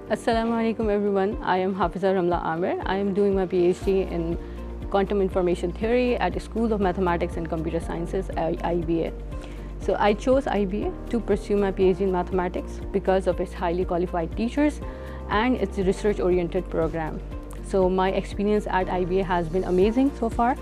Assalamu alaikum everyone. I am Hafiza Rumlah Amer. I am doing my PhD in Quantum Information Theory at the School of Mathematics and Computer Sciences at IBA. So I chose IBA to pursue my PhD in mathematics because of its highly qualified teachers and its research-oriented program. So my experience at IBA has been amazing so far.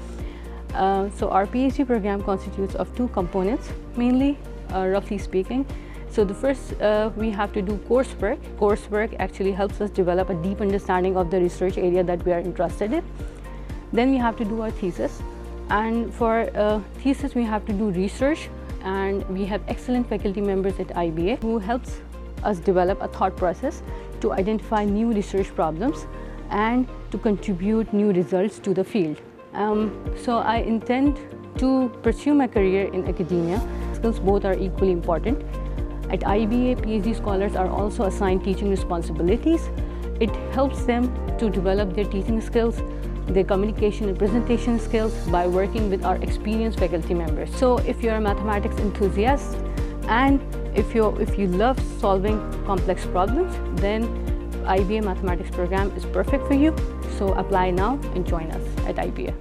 So our PhD program constitutes of two components, mainly, roughly speaking. So the first, we have to do coursework. Coursework actually helps us develop a deep understanding of the research area that we are interested in. Then we have to do our thesis. And for thesis, we have to do research. And we have excellent faculty members at IBA who helps us develop a thought process to identify new research problems and to contribute new results to the field. So I intend to pursue my career in academia. Skills both are equally important. At IBA, PhD scholars are also assigned teaching responsibilities. It helps them to develop their teaching skills, their communication and presentation skills by working with our experienced faculty members. So if you're a mathematics enthusiast and if you love solving complex problems, then IBA mathematics program is perfect for you. So apply now and join us at IBA.